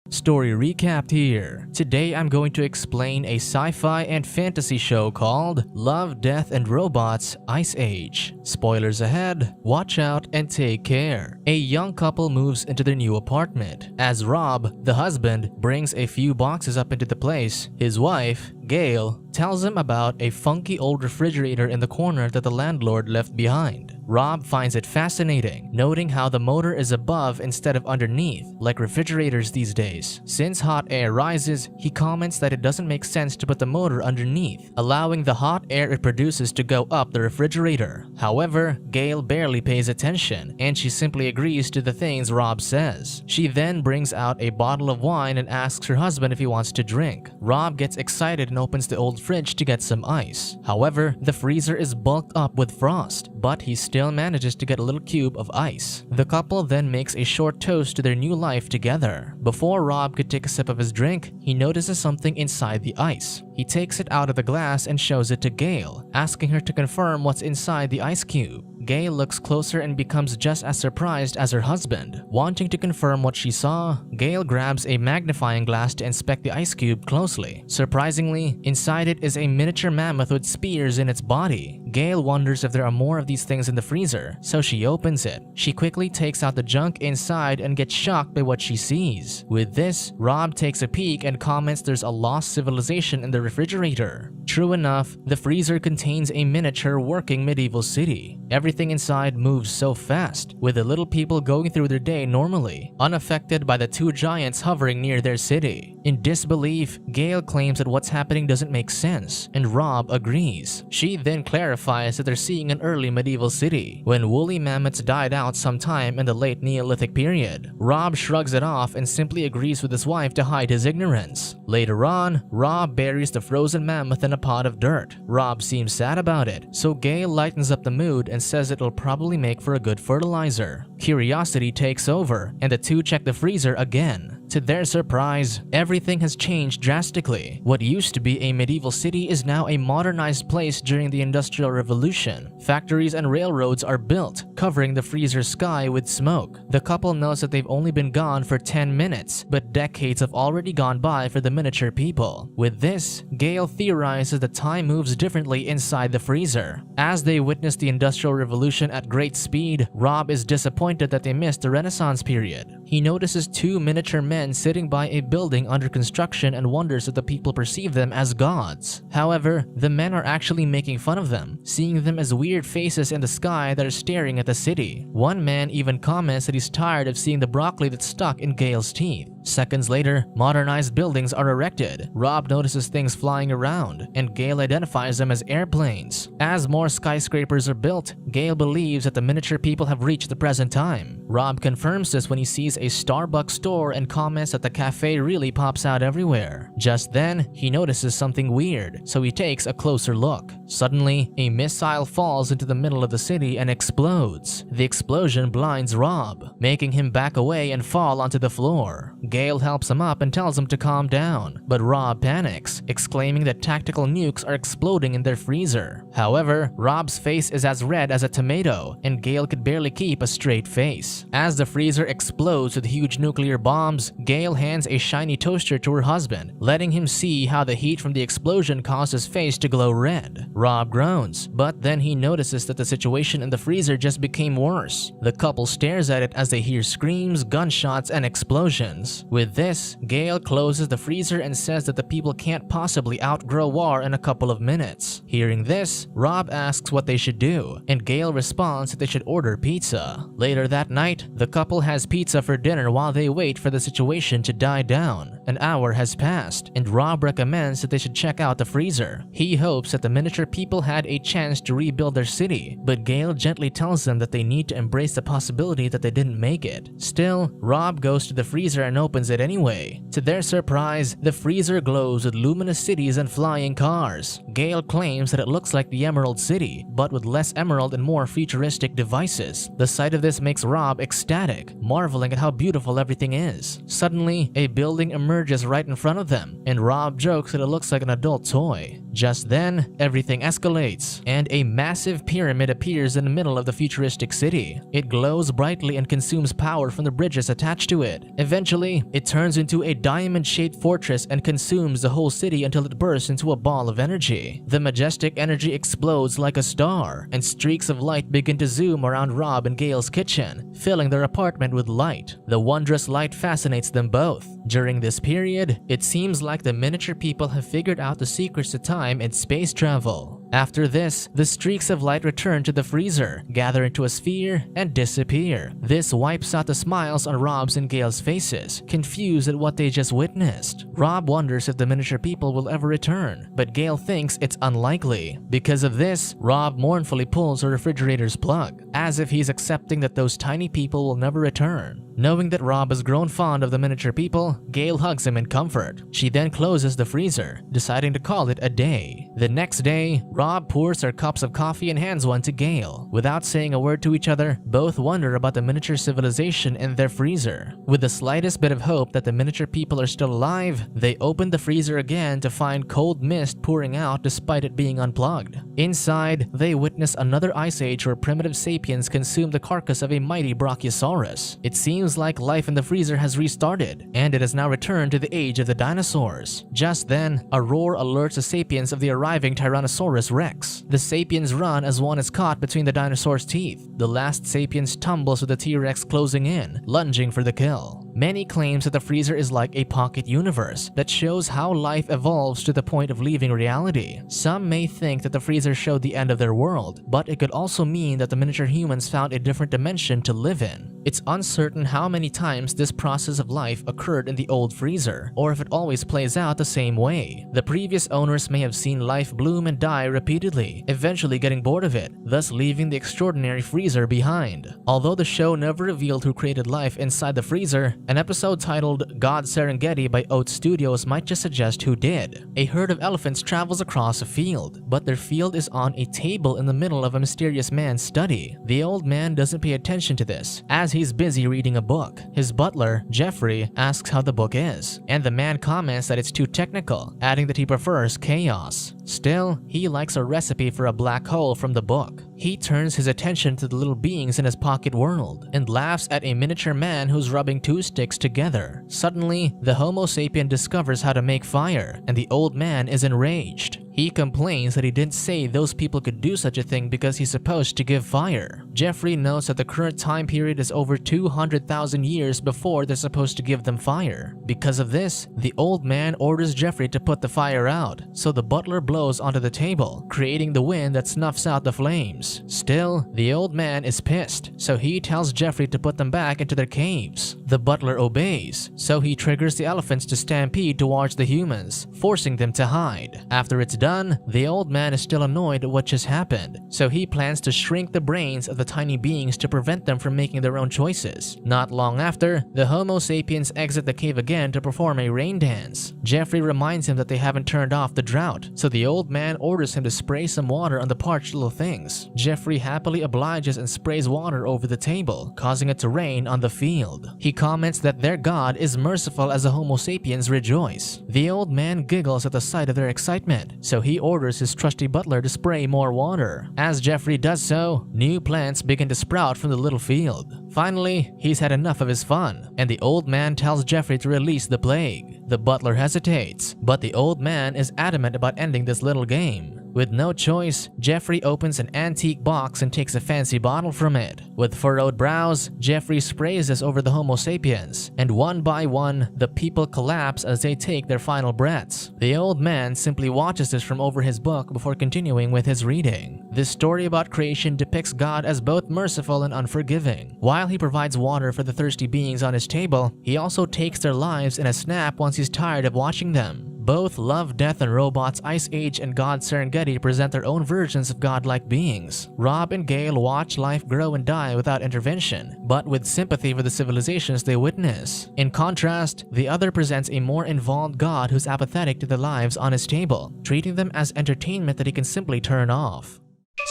Story recapped here. Today I'm going to explain a sci-fi and fantasy show called Love, Death and Robots Ice Age. Spoilers ahead, watch out and take care. A young couple moves into their new apartment. As Rob, the husband, brings a few boxes up into the place, his wife, Gail, tells him about a funky old refrigerator in the corner that the landlord left behind. Rob finds it fascinating, noting how the motor is above instead of underneath, like refrigerators these days. Since hot air rises, he comments that it doesn't make sense to put the motor underneath, allowing the hot air it produces to go up the refrigerator. However, Gail barely pays attention, and she simply agrees to the things Rob says. She then brings out a bottle of wine and asks her husband if he wants to drink. Rob gets excited and opens the old fridge to get some ice. However, the freezer is bulked up with frost, but he still manages to get a little cube of ice. The couple then makes a short toast to their new life together. Before Rob could take a sip of his drink, he notices something inside the ice. He takes it out of the glass and shows it to Gail, asking her to confirm what's inside the ice cube. Gail looks closer and becomes just as surprised as her husband. Wanting to confirm what she saw, Gail grabs a magnifying glass to inspect the ice cube closely. Surprisingly, inside it is a miniature mammoth with spears in its body. Gail wonders if there are more of these things in the freezer, so she opens it. She quickly takes out the junk inside and gets shocked by what she sees. With this, Rob takes a peek and comments there's a lost civilization in the refrigerator. True enough, the freezer contains a miniature working medieval city. Everything inside moves so fast, with the little people going through their day normally, unaffected by the two giants hovering near their city. In disbelief, Gail claims that what's happening doesn't make sense, and Rob agrees. She then clarifies that they're seeing an early medieval city, when woolly mammoths died out sometime in the late Neolithic period. Rob shrugs it off and simply agrees with his wife to hide his ignorance. Later on, Rob buries the frozen mammoth in a pot of dirt. Rob seems sad about it, so Gail lightens up the mood and says it'll probably make for a good fertilizer. Curiosity takes over, and the two check the freezer again. To their surprise, everything has changed drastically. What used to be a medieval city is now a modernized place during the Industrial Revolution. Factories and railroads are built, covering the freezer's sky with smoke. The couple knows that they've only been gone for 10 minutes, but decades have already gone by for the miniature people. With this, Gail theorizes that time moves differently inside the freezer. As they witness the Industrial Revolution at great speed, Rob is disappointed that they missed the Renaissance period. He notices two miniature men sitting by a building under construction and wonders if the people perceive them as gods. However, the men are actually making fun of them, seeing them as weird faces in the sky that are staring at the city. One man even comments that he's tired of seeing the broccoli that's stuck in Gail's teeth. Seconds later, modernized buildings are erected. Rob notices things flying around, and Gail identifies them as airplanes. As more skyscrapers are built, Gail believes that the miniature people have reached the present time. Rob confirms this when he sees a Starbucks store and comments that the cafe really pops out everywhere. Just then, he notices something weird, so he takes a closer look. Suddenly, a missile falls into the middle of the city and explodes. The explosion blinds Rob, making him back away and fall onto the floor. Gail helps him up and tells him to calm down, but Rob panics, exclaiming that tactical nukes are exploding in their freezer. However, Rob's face is as red as a tomato, and Gail could barely keep a straight face. As the freezer explodes with huge nuclear bombs, Gail hands a shiny toaster to her husband, letting him see how the heat from the explosion caused his face to glow red. Rob groans, but then he notices that the situation in the freezer just became worse. The couple stares at it as they hear screams, gunshots, and explosions. With this, Gail closes the freezer and says that the people can't possibly outgrow war in a couple of minutes. Hearing this, Rob asks what they should do, and Gail responds that they should order pizza. Later that night, the couple has pizza for dinner while they wait for the situation to die down. An hour has passed, and Rob recommends that they should check out the freezer. He hopes that the miniature people had a chance to rebuild their city, but Gail gently tells them that they need to embrace the possibility that they didn't make it. Still, Rob goes to the freezer and opens it anyway. To their surprise, the freezer glows with luminous cities and flying cars. Gale claims that it looks like the Emerald City, but with less emerald and more futuristic devices. The sight of this makes Rob ecstatic, marveling at how beautiful everything is. Suddenly, a building emerges right in front of them, and Rob jokes that it looks like an adult toy. Just then, everything escalates, and a massive pyramid appears in the middle of the futuristic city. It glows brightly and consumes power from the bridges attached to it. Eventually, it turns into a diamond-shaped fortress and consumes the whole city until it bursts into a ball of energy. The majestic energy explodes like a star, and streaks of light begin to zoom around Rob and Gale's kitchen, filling their apartment with light. The wondrous light fascinates them both. During this period, it seems like the miniature people have figured out the secrets to time and space travel. After this, the streaks of light return to the freezer, gather into a sphere, and disappear. This wipes out the smiles on Rob's and Gale's faces, confused at what they just witnessed. Rob wonders if the miniature people will ever return, but Gale thinks it's unlikely. Because of this, Rob mournfully pulls the refrigerator's plug, as if he's accepting that those tiny people will never return. Knowing that Rob has grown fond of the miniature people, Gale hugs him in comfort. She then closes the freezer, deciding to call it a day. The next day, Rob pours their cups of coffee and hands one to Gale. Without saying a word to each other, both wonder about the miniature civilization in their freezer. With the slightest bit of hope that the miniature people are still alive, they open the freezer again to find cold mist pouring out despite it being unplugged. Inside, they witness another ice age where primitive sapiens consumed the carcass of a mighty Brachiosaurus. It seems like life in the freezer has restarted, and it has now returned to the age of the dinosaurs. Just then, a roar alerts the sapiens of the arriving Tyrannosaurus Rex. The sapiens run as one is caught between the dinosaur's teeth. The last sapiens tumbles with the T-Rex closing in, lunging for the kill. Many claims that the freezer is like a pocket universe that shows how life evolves to the point of leaving reality. Some may think that the freezer showed the end of their world, but it could also mean that the miniature humans found a different dimension to live in. It's uncertain how many times this process of life occurred in the old freezer, or if it always plays out the same way. The previous owners may have seen life bloom and die repeatedly, eventually getting bored of it, thus leaving the extraordinary freezer behind. Although the show never revealed who created life inside the freezer, an episode titled God Serengeti by Oat Studios might just suggest who did. A herd of elephants travels across a field, but their field is on a table in the middle of a mysterious man's study. The old man doesn't pay attention to this, as he's busy reading a book. His butler, Jeffrey, asks how the book is, and the man comments that it's too technical, adding that he prefers chaos. Still, he likes a recipe for a black hole from the book. He turns his attention to the little beings in his pocket world and laughs at a miniature man who's rubbing two sticks together. Suddenly, the Homo sapien discovers how to make fire, and the old man is enraged. He complains that he didn't say those people could do such a thing because he's supposed to give fire. Jeffrey notes that the current time period is over 200,000 years before they're supposed to give them fire. Because of this, the old man orders Jeffrey to put the fire out, so the butler blows onto the table, creating the wind that snuffs out the flames. Still, the old man is pissed, so he tells Jeffrey to put them back into their caves. The butler obeys, so he triggers the elephants to stampede towards the humans, forcing them to hide. After it's done, the old man is still annoyed at what just happened, so he plans to shrink the brains of the tiny beings to prevent them from making their own choices. Not long after, the Homo sapiens exit the cave again to perform a rain dance. Jeffrey reminds him that they haven't turned off the drought, so the old man orders him to spray some water on the parched little things. Jeffrey happily obliges and sprays water over the table, causing it to rain on the field. He comments that their god is merciful as the Homo sapiens rejoice. The old man giggles at the sight of their excitement, so he orders his trusty butler to spray more water. As Jeffrey does so, new plants begin to sprout from the little field. Finally, he's had enough of his fun, and the old man tells Jeffrey to release the plague. The butler hesitates, but the old man is adamant about ending this little game. With no choice, Jeffrey opens an antique box and takes a fancy bottle from it. With furrowed brows, Jeffrey sprays this over the Homo sapiens, and one by one, the people collapse as they take their final breaths. The old man simply watches this from over his book before continuing with his reading. This story about creation depicts God as both merciful and unforgiving. While he provides water for the thirsty beings on his table, he also takes their lives in a snap once he's tired of watching them. Both Love, Death and Robots Ice Age and God Serengeti present their own versions of godlike beings. Rob and Gale watch life grow and die without intervention, but with sympathy for the civilizations they witness. In contrast, the other presents a more involved god who's apathetic to the lives on his table, treating them as entertainment that he can simply turn off.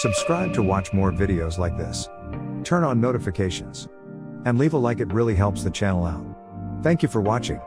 Subscribe to watch more videos like this. Turn on notifications. And leave a like, it really helps the channel out. Thank you for watching.